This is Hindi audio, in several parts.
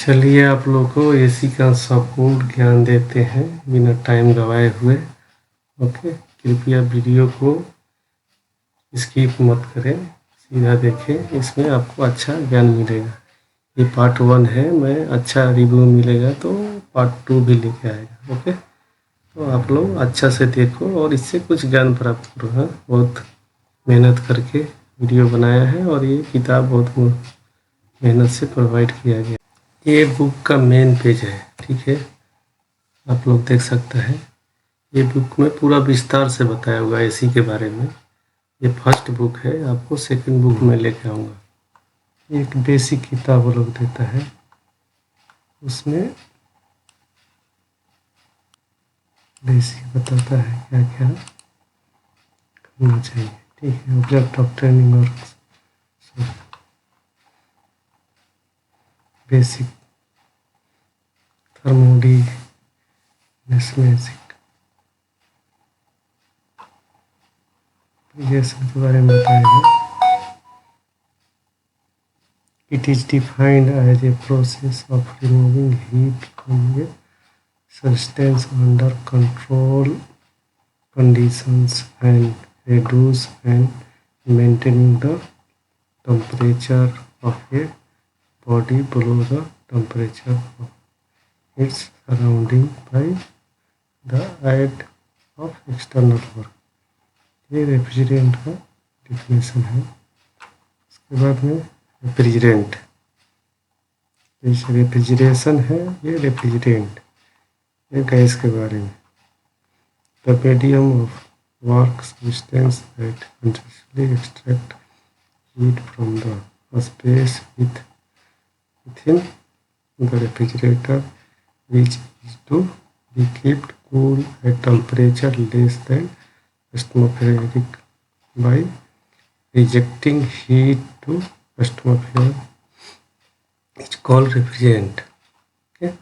चलिए आप लोग को एसी का संपूर्ण ज्ञान देते हैं बिना टाइम गवाए हुए। ओके, कृपया वीडियो को स्किप मत करें, सीधा देखें, इसमें आपको अच्छा ज्ञान मिलेगा। ये पार्ट 1 है, मैं अच्छा रिव्यू मिलेगा तो पार्ट 2 भी लेके आएगा। ओके, तो आप लोग अच्छा से देखो और इससे कुछ ज्ञान प्राप्त करो। हाँ, बहुत मेहनत करके वीडियो बनाया है और ये किताब बहुत मेहनत से प्रोवाइड किया गया। ये बुक का मेन पेज है, ठीक है, आप लोग देख सकते हैं। ये बुक में पूरा विस्तार से बताया हुआ है एसी के बारे में। ये फर्स्ट बुक है, आपको सेकंड बुक में लेके आऊँगा। एक बेसिक किताब वो लोग देता है, उसमें बेसिक बताता है क्या क्या करना चाहिए, ठीक है। ऑब्जेक्ट ऑफ ट्रेनिंग और बेसिक थर्मोडायनेमिक ये सब के बारे में बताएगा। It is defined as a process of removing heat from a substance under controlled conditions and reduce and maintaining the temperature of a body below the temperature of its surrounding by the aid of external work। ये रेफ्रिजरेंट का डिफिनेशन है। उसके बाद में रेफ्रिजरेंट, जैसे रेफ्रिजरेशन है, ये रेफ्रिजरेंट, ये गैस के बारे में। The medium of work substance that continuously extract heat from the space within the refrigerator, which is to be kept cool at temperature less than atmospheric by rejecting heat to atmosphere is called refrigerant। Okay,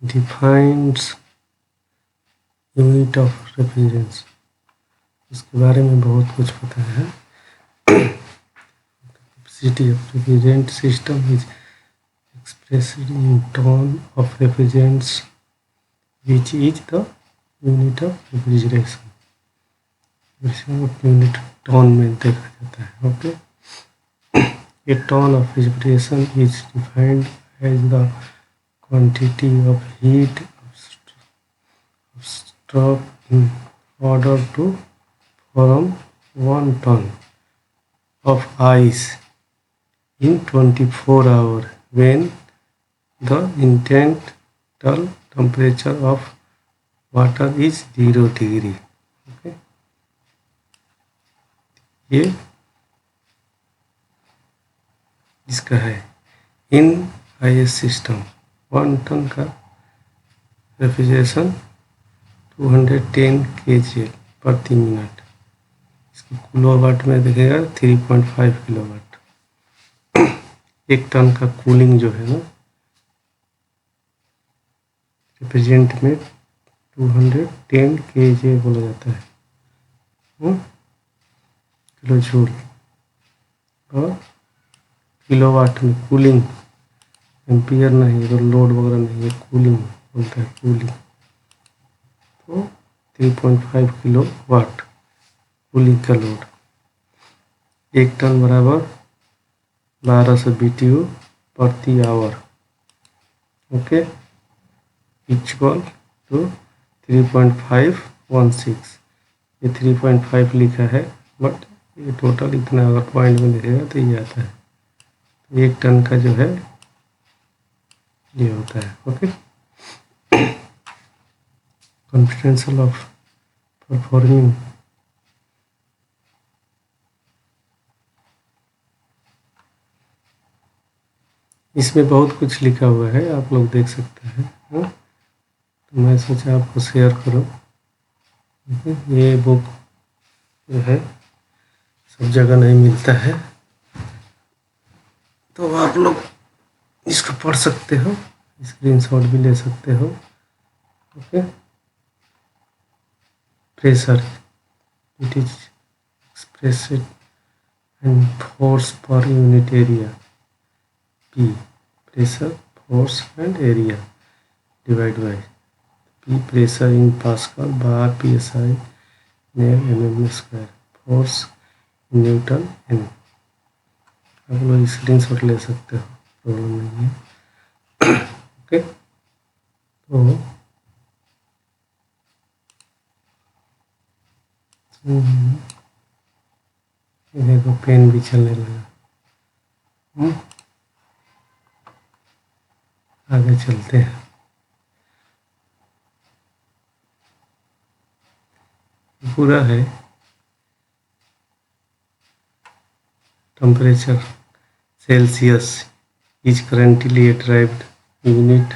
defines unit of refrigerants, इसके बारे में बहुत कुछ पता है। Capacity of refrigerant system is expressed in ton of refrigerants, which is the unit of refrigeration। Unit ton में देखा जाता है। Okay, A ton of refrigeration is defined as the quantity of heat stored in order to form 1 ton of ice in 24 hours when the internal temperature of water is 0 degree। Okay, ये इसका है। इन आईएस सिस्टम 1 टन का रेफ्रिजरेशन 210 kJl प्रति मिनट। इसकी किलोवाट में देखेगा 3.5 किलोवाट। 1 टन का कूलिंग जो है ना, रेफ्रिजरेंट में 210 kJ बोला जाता है, किलो जूल। और किलोवाट में कूलिंग, एम्पियर नहीं, तो लोड वगैरह नहीं है, कूलिंग बोलता है, कूलिंग। तो 3.5 किलो वाट कूलिंग का लोड। 1 टन बराबर 1200 BTU प्रति आवर। Okay, equal to 3.516। ये 3.5 लिखा है, बट ये टोटल इतना अगर पॉइंट में लिखेगा तो ये आता है। 1 टन का जो है ये होता है। ओके, कॉन्फिडेंशियल ऑफ परफॉर्मिंग, इसमें बहुत कुछ लिखा हुआ है, आप लोग देख सकते हैं। तो मैं सोचा आपको शेयर करूं। ये बुक जो है सब जगह नहीं मिलता है, तो आप लोग इसको पढ़ सकते हो, स्क्रीनशॉट भी ले सकते हो। Okay, pressure, it is expressed and force per unit area. P, pressure force and area divided by P pressure in Pascal bar psi near mm square force Newton n। आप लोग स्क्रीन शॉट ले सकते हो, प्रॉब्लम नहीं है। ओके, तो ये देखो पेन भी चलने लगा। आगे चलते हैं। पूरा है temperature Celsius is currently a derived unit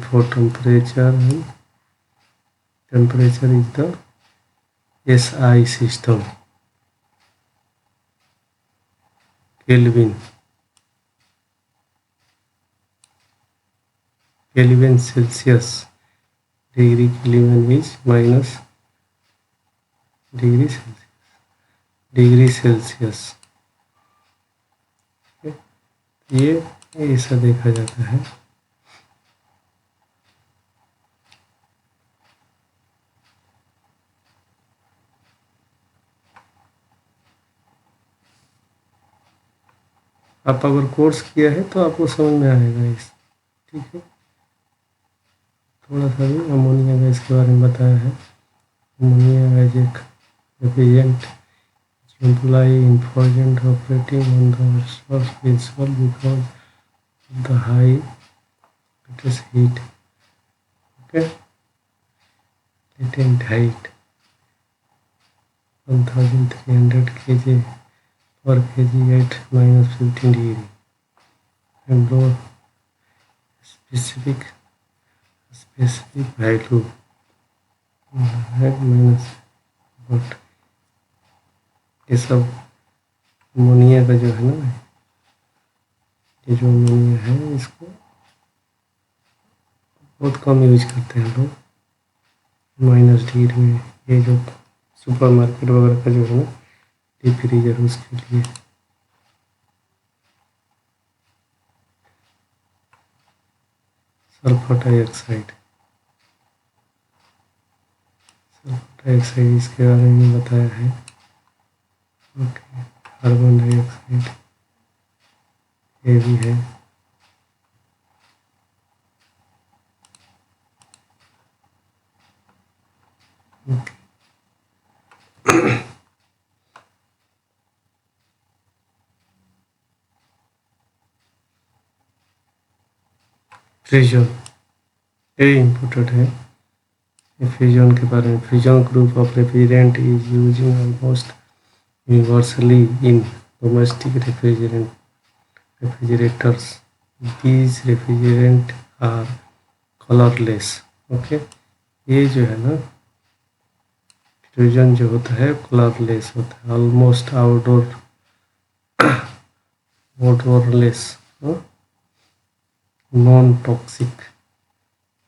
for temperature, and temperature is the SI system, Kelvin Celsius, degree Kelvin is minus degree Celsius। ये ऐसा देखा जाता है। आप अगर कोर्स किया है तो आपको समझ में आएगा इस, ठीक है। थोड़ा सा भी अमोनिया गैस के बारे में बताया है। अमोनिया गैस एक refrigerant employ in operating on the surface vessel because of the high latest heat, okay, latent height 1300 kg per kg at -15 degree and low specific value at minus, but ये सब अमोनिया का जो है ना, ये जो अमोनिया है इसको बहुत कम यूज करते हैं लोग -डिग्री में। ये जो सुपरमार्केट वगैरह का जो है ना डीप फ्रीजर, उसके लिए सल्फर डाइऑक्साइड इसके बारे में बताया है। ओके, कार्बन डाइऑक्साइड ये भी है। ओके, फ्यूजन ये इम्पोर्टेंट है। फ्यूजन के बारे में, fusion group of refrigerant is using almost universally in domestic refrigerators. These refrigerant are colorless. Okay, ये जो है ना फ्यूजन जो होता है कलरलेस होता है, ऑलमोस्ट आउटडोरलेस, नॉन टॉक्सिक।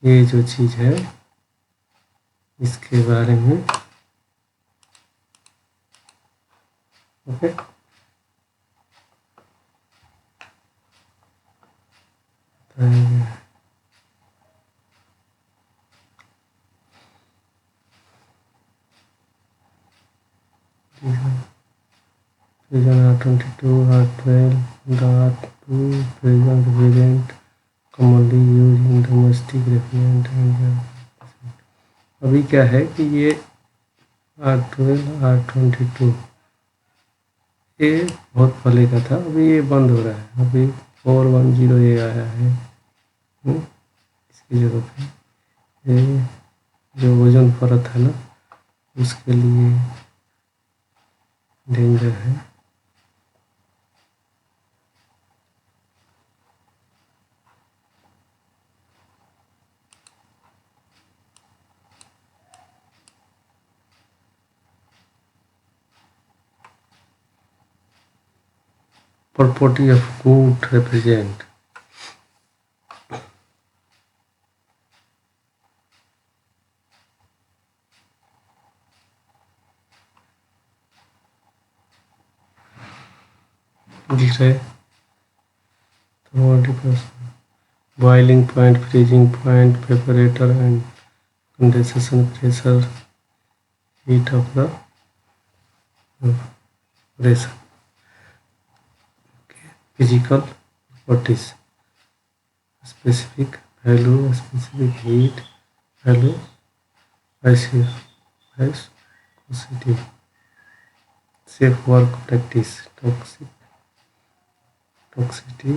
ये जो चीज़ है इसके बारे में okay fusion R22, R12, the R2 fusion refrigerant commonly used in domestic refrigerant and अभी क्या है कि ये R12, R22 ये बहुत पहले का था, अभी ये बंद हो रहा है। अभी 410 ये आया है। इसकी जरूरत है, ये जो ओजोन परत है ना उसके लिए डेंजर है। Property of good refrigerant. दिख रहा है तो 40%। boiling point, freezing point, evaporator and condensation pressure, heat of the pressure. Okay. Physical properties, specific value, specific heat value, viscosity, safe work practice, toxicity,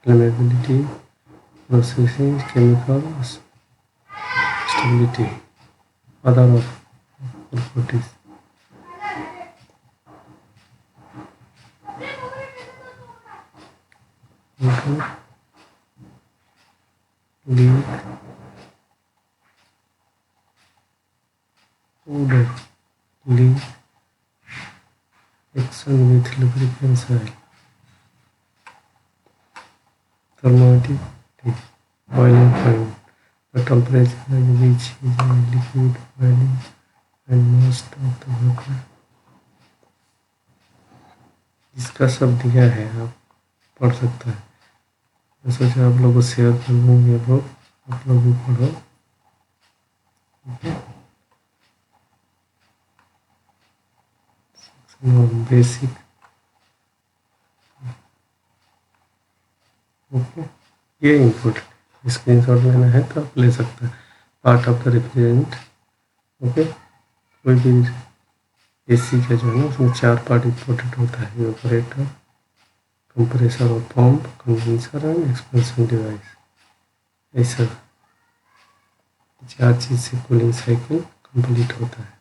flammability, processing, chemical stability, other properties. Okay. Leak, odor, leak, action with lubricant oil, thermometer, boiling point, the temperature at which is a liquid boiling and most of the water. इसका सब दिया है, आप पढ़ सकता है। मैं सोचा आप लोगों को शेयर कर दूँ, ये बुक आप लोग भी पढ़ो। बेसिक ओके, ये इम्पोर्टेंट स्क्रीनशॉट लेना है तो आप ले सकते हैं। पार्ट ऑफ द रिफ्रिजरेंट ओके, कोई भी एसी का जो है ना उसमें 4 पार्ट इम्पोर्टेंट होता है, इवेपोरेटर, कंप्रेसर और pump, condenser and expansion device. ऐसा 4 चीज़ से कूलिंग साइकिल कंप्लीट होता है।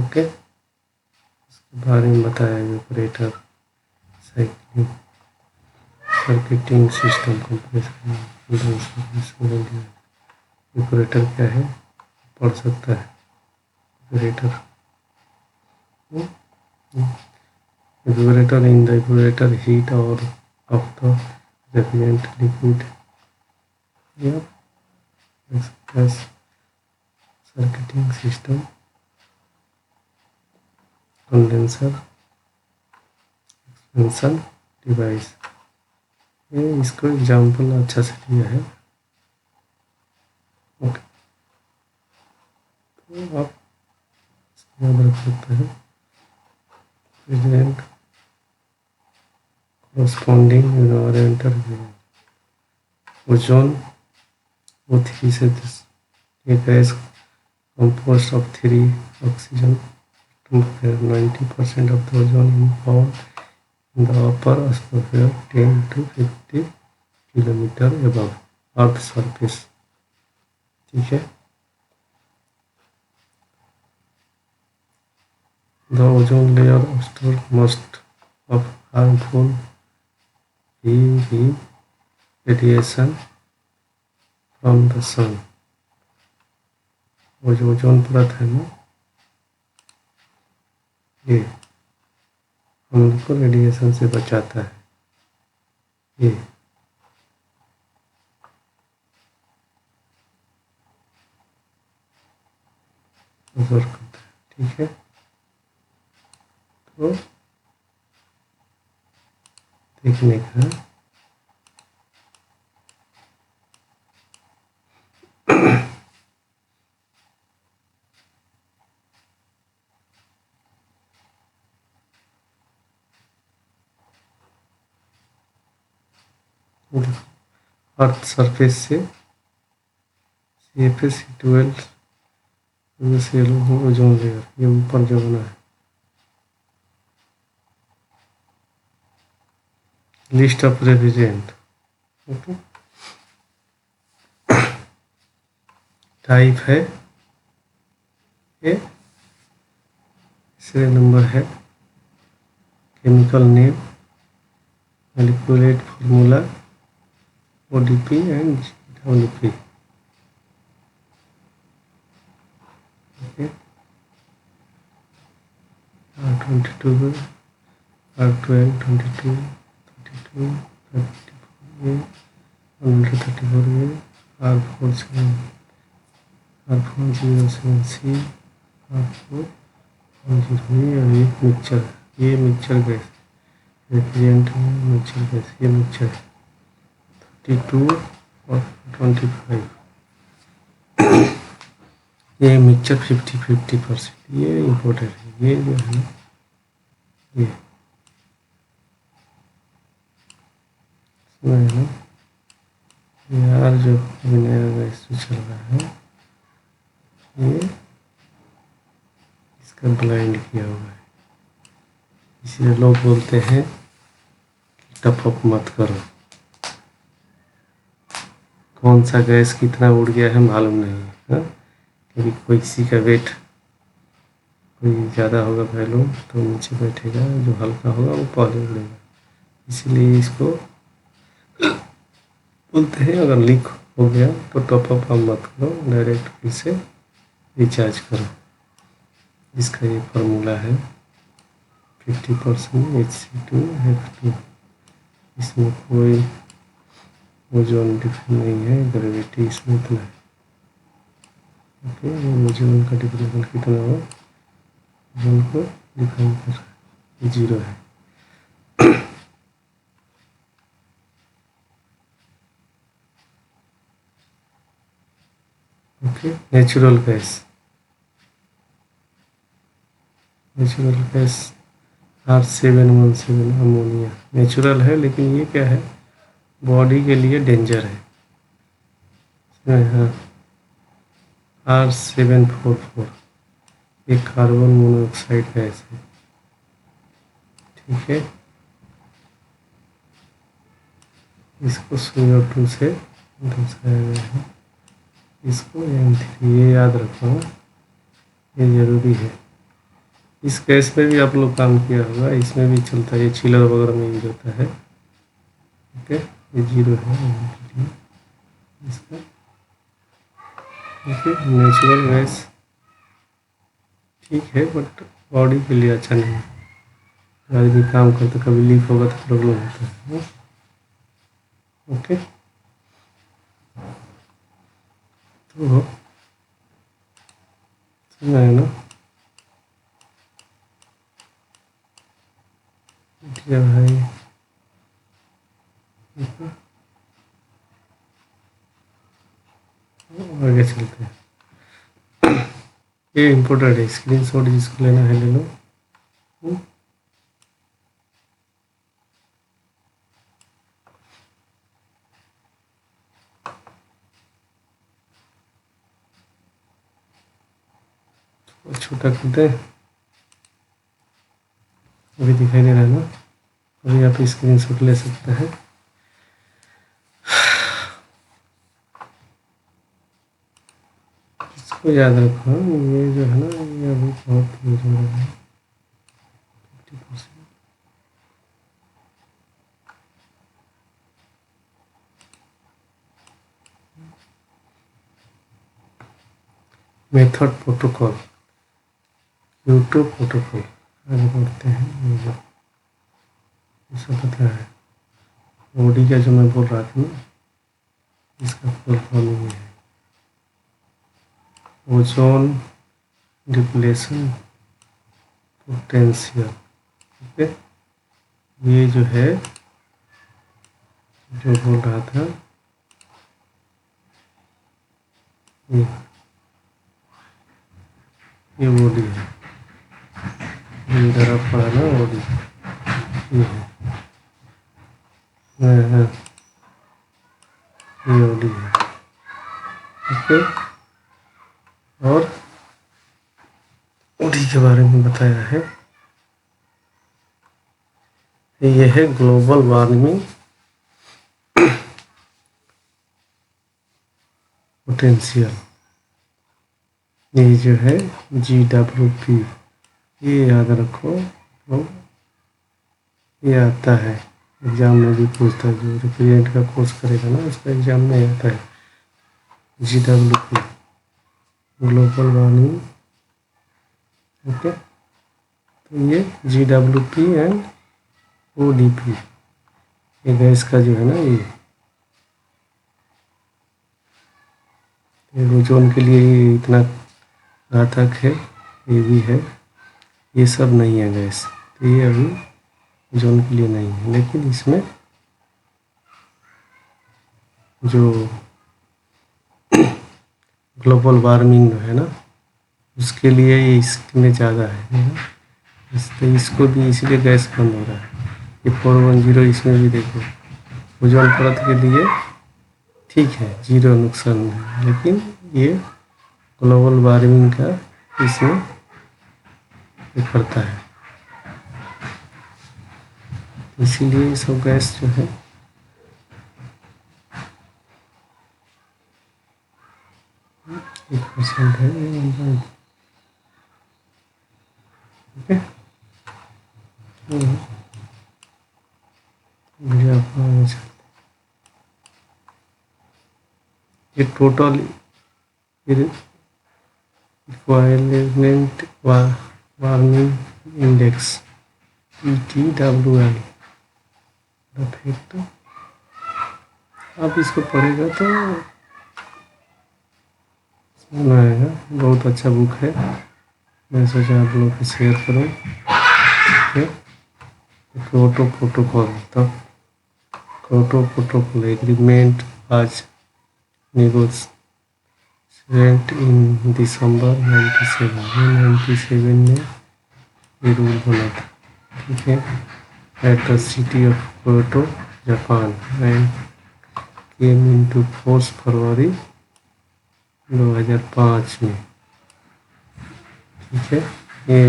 ओके, इसके बारे में बताया evaporator, cycling, circuiting system, compressor, condenser, evaporator क्या है पढ़ सकता है। Evaporator evaporator, in the evaporator heat or of the refrigerant liquid, yeah, as circuiting system, condenser, expansion device। ये इसको एग्जाम्पल अच्छा से लिया है। ओके, तो आप याद रख सकते हैं। refrigerant corresponding environmental ozone O3 से ये gas composed of 3 oxygen atom, 90% of the ozone is found in the upper atmosphere 10 to 50 kilometre above earth surface. ठीक है, the ozone layer absorbs most of harmful UV radiation from the sun। वो जो ओजोन परत है ना, ये हम लोग को रेडिएशन से बचाता है, ये अब्जॉर्ब करता है। ठीक है, तो देखने का अर्थ सरफेस से CFS12 ओजोन लेयर, ये ऊपर जो बना है। List of refrigerant okay, type है ये, सीरियल नंबर है, chemical name, molecular formula ODP and GWP। Okay, R22, R12, 22, 32, 34A, 134A, R407C, R410A और एक मिक्सचर, ये मिक्सचर गैस रेफ्रिजरेंट में मिक्सचर गैस, ये मिक्सचर है। 52 और 25। ये मिक्सचर 50-50%, ये इम्पोर्टेंट है। ये जो है ना, ये इसमें है ना, यार जो अभी नया गैस जो चल रहा है, ये इसका ब्लाइंड किया हुआ है, इसलिए लोग बोलते हैं कि टप अप मत करो। कौन सा गैस कितना उड़ गया है मालूम नहीं है, हाँ? क्योंकि कोई किसी का वेट कोई ज़्यादा होगा वैल्यू तो नीचे बैठेगा, जो हल्का होगा वो पहले उड़ेगा। इसलिए इसको बोलते हैं अगर लीक हो गया तो टॉप अप मत करो, डायरेक्ट फिर से रिचार्ज करो। इसका ये फार्मूला है 50% Hc2F2। इसमें कोई ओजोन डिफरेंस नहीं है, ग्रेविटी इसमें इतना है। ओके, ओजोन का डिफरेंस कितना हो, ओजोन को डिफाइन कर रहा है, 0 है। Okay, natural gas R717 ammonia natural है, लेकिन ये क्या है, बॉडी के लिए डेंजर है। हाँ, R744 ये कार्बन मोनोऑक्साइड गैस है, ठीक है। इसको CO2 से दर्शाया गया है, इसको M3, ये याद रखो, ये ज़रूरी है। इस गैस में भी आप लोग काम किया होगा, इसमें भी चलता है, ये चिलर वगैरह में यूज होता है। ओके, ये 0 है इसका। ओके, नेचुरल गैस ठीक है, बट बॉडी के लिए अच्छा नहीं है। आदमी काम करते कभी लीक होगा तो प्रॉब्लम होता है। ओके, तो सुना है ना, ठीक है भाई। आगे चलते हैं, ये इम्पोर्टेंट है, स्क्रीन शॉट जिसको लेना है ले लो। छोटा करते हैं, अभी दिखाई दे रहा है ना, अभी आप स्क्रीन शॉट ले सकते हैं। इसको याद रखो, ये जो है ना, ये अभी बहुत यूज हो रहा है 50%। मेथड प्रोटोकॉल, यूट्यूब प्रोटोकॉल, आगे बढ़ते हैं। ये जो ऐसा पता है, बॉडी का जो मैं बोल रहा था ना, इसका फुल फॉर्म ये है, ओजोन डिप्लेशन पोटेंशियल। ओके, ये जो है जो बोल रहा था, ये बॉडी है, इधर आप पढ़ा ना बॉडी, ये है, हाँ, ये बॉडी है। ओके, और बॉडी के बारे में बताया है, ये है ग्लोबल वार्मिंग पोटेंशियल। ये जो है GWP, ये याद रखो, तो ये आता है एग्जाम में भी पूछता है, जो रिप्रेजेंट का कोर्स करेगा ना उसका एग्जाम में आता है GWP, ग्लोबल वार्मिंग। ओके, तो ये GWP एंड ODP, ये गैस का जो है ना, ये ओजोन के लिए ये इतना घातक है, ये भी है, ये सब नहीं है गैस, तो ये अभी ओजोन के लिए नहीं है, लेकिन इसमें जो ग्लोबल वार्मिंग है ना, उसके लिए ये इसमें ज़्यादा है ना, इसलिए इसको भी इसीलिए गैस बंद हो रहा है। ये 410 इसमें भी देखो, ओजोन परत के लिए ठीक है, जीरो नुकसान है, लेकिन ये ग्लोबल वार्मिंग का इसमें ये करता है, इसीलिए ये सब गैस जो है 1% है। ओके, ये total equivalent warming index ETWI effect, आप इसको पढ़ेगा तो समझ आएगा। बहुत अच्छा बुक है, मैं सोचा आप लोग को शेयर करूँ। ठीक है, क्योटो प्रोटोकॉल, तब क्योटो प्रोटोकॉल एग्रीमेंट आज नेगोशिएट इन दिसंबर 97 में ये रूल बना था। ठीक है, at the city of Kyoto Japan and came into force February 2005 में। ठीक है, ये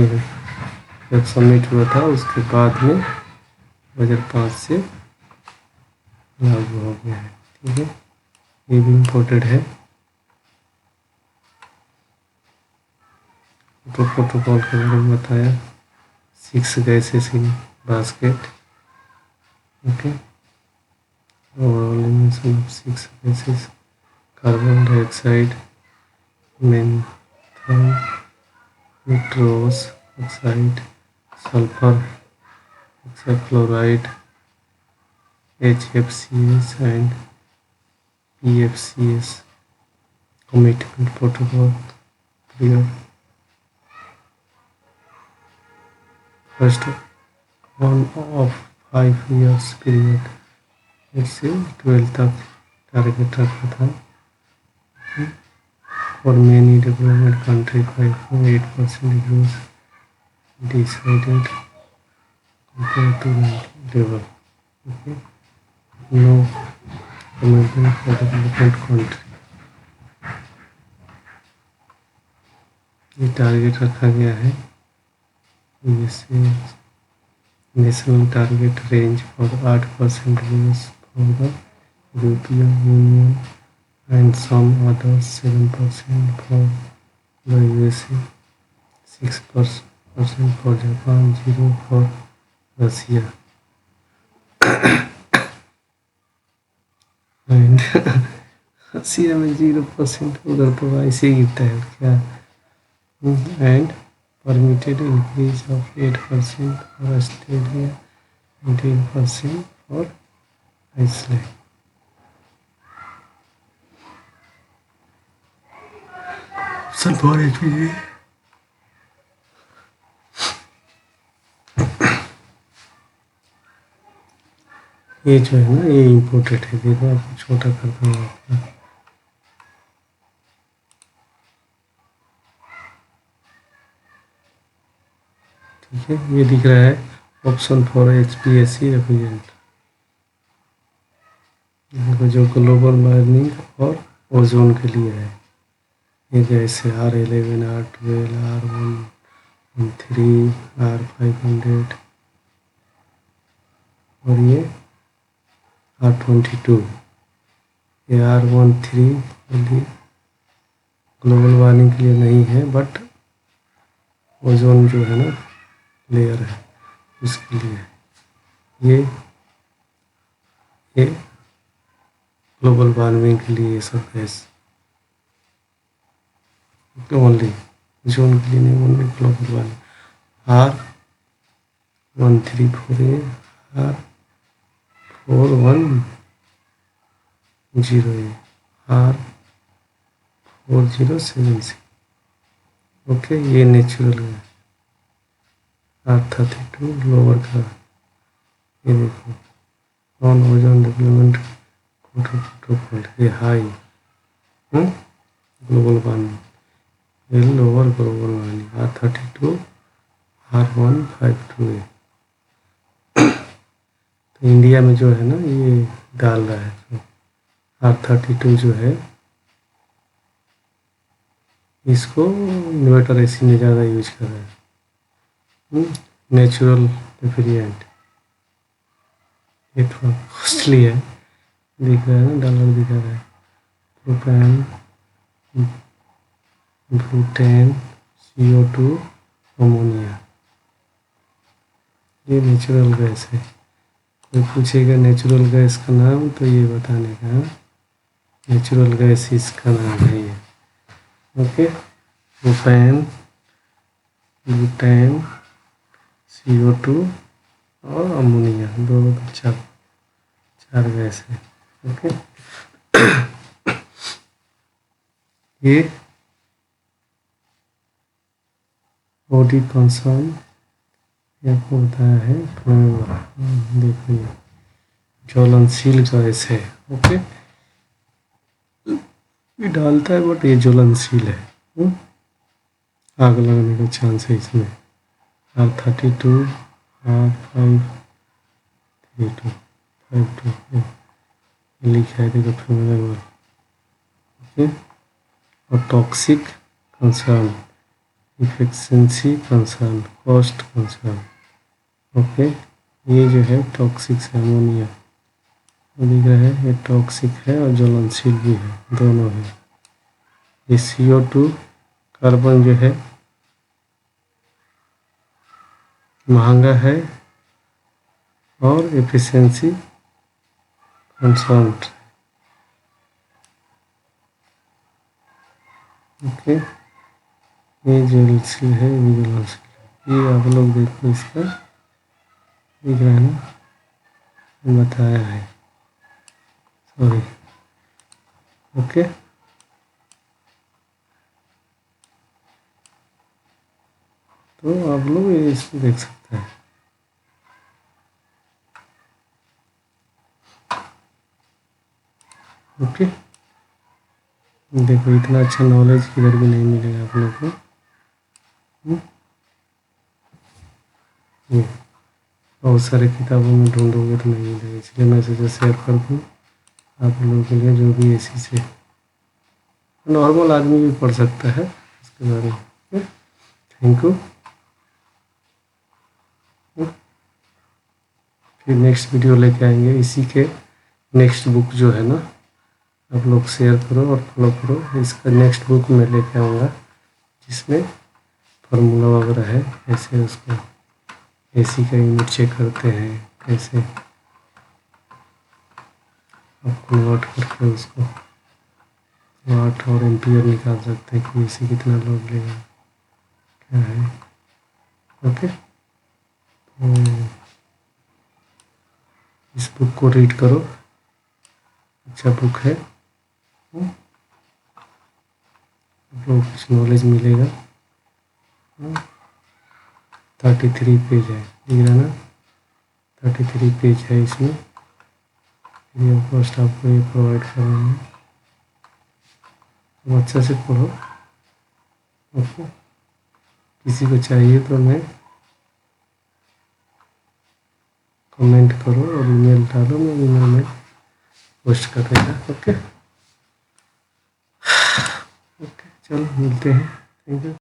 जब समिट हुआ था उसके बाद में 2005 से लागू हो गया है। ठीक है, ये भी इम्पोर्टेंट है। तो प्रोटोकॉल के बारे में बताया, 6 gases in basket. Okay, overall emission of 6 gases, carbon dioxide, methane, nitrous oxide, sulfur hexafluoride, HFCs and PFCs. Commitment protocol period. First one of 5 years period, इससे 12 तक टारगेट रखा था। For many developed countries, 5.8% growth decided compared to level. Okay, no commitment for developed country. ये टारगेट रखा गया है, जैसे national target range for 8% growth for the European Union and some others, 7% for the USA, 6% for Japan, 0 for Russia and Russia में 0%, उधर तो ऐसे ही गिरता है क्या। And permitted increase of 8% for Australia and 10% for Iceland. ये जो है ना, ये इम्पोर्टेंट है, देखो आपको छोटा करता हूँ आपका। ठीक है, ये दिख रहा है ऑप्शन फॉर HPSC रेफ्रिजरेंट, जो ग्लोबल वार्मिंग और ओजोन के लिए है। ये जैसे R11, R12, R113, R500 और ये R22। ये R13 ग्लोबल वार्मिंग के लिए नहीं है, बट ओजोन जो है ना लेयर है उसके लिए। ये ग्लोबल वार्मिंग के लिए ये सब गैस ओनली, जोन के लिए नहीं, only global warming. R134A, R410A, R4076। Okay, ये नेचुरल है। R32 लोअर का, ये देखो नॉन ओजोन डेवलपमेंट प्रोटोकॉल ये हाई ग्लोबल वार्मिंग, ये lower global warming R32 R152 है। तो इंडिया में जो है ना ये डाल रहा है, तो R32 जो है इसको इन्वर्टर एसी में ज़्यादा यूज कर रहा है। नेचुरल रेफ्रिजरेंट, ये थोड़ा कॉस्टली है, दिख रहा है ना, डॉलर दिखा रहा है। प्रोपेन, ब्यूटेन, CO2, अमोनिया, ये नेचुरल गैस है। कोई पूछेगा नेचुरल गैस का नाम तो ये बताने का, नेचुरल गैस इसका नाम है ये। ओके, प्रोपेन, ब्यूटेन, CO2 और अमोनिया, दो चार गैस है। ओके, ये बॉडी कंसर्न आपको बताया है। देखो ये ज्वलनशील गैस है। ओके, ये डालता है बट ये ज्वलनशील है, आग लगने का चांस है इसमें। R32 R532 लिखा है, देखो फेमस। ओके, और toxic concern, efficiency concern, cost concern. Okay, ये जो है टॉक्सिक से अमोनिया दिख रहा है, ये टॉक्सिक है और ज्वलनशील भी है, दोनों है। ये CO2 कार्बन जो है महंगा है और एफिशिएंसी कंसर्न। ओके, ये ज्वलनशील है, ये ज्वलनशील है। ये आप लोग देखो, इसका दिख रहा है ना, बताया है, सॉरी। ओके, तो आप लोग ये इसको देख सकते हैं। ओके, देखो इतना अच्छा नॉलेज किधर भी नहीं मिलेगा आप लोग को। ये बहुत सारे किताबों में ढूंढोगे तो नहीं मिलेगा, इसलिए मैं सोचा शेयर कर दूँ आप लोगों के लिए, जो भी इसी से नॉर्मल आदमी भी पढ़ सकता है इसके बारे में। Thank you. फिर नेक्स्ट वीडियो लेके आएंगे, इसी के नेक्स्ट बुक जो है ना, आप लोग शेयर करो और फॉलो करो। इसका नेक्स्ट बुक मैं लेके आऊँगा जिसमें फार्मूला वगैरह है, कैसे उसको एसी का यूनिट चेक करते हैं, कैसे आप कन्वर्ट करके उसको वाट और एम्पियर निकाल सकते हैं कि एसी कितना लोड लेगा, क्या है। ओके, तो इस बुक को रीड करो, अच्छा बुक है, आप लोग कुछ नॉलेज मिलेगा। 33 पेज है, दिख रहा ना, 33 पेज है इसमें, फ्री ऑफ कॉस्ट आपको ये प्रोवाइड कर रहे हैं, तो अच्छा से पढ़ो। ओके, किसी को चाहिए तो मैं कमेंट करो और ईमेल डालो, मैं ईमेल में पोस्ट कर देगा। ओके, ओके, चलो मिलते हैं, थैंक यू।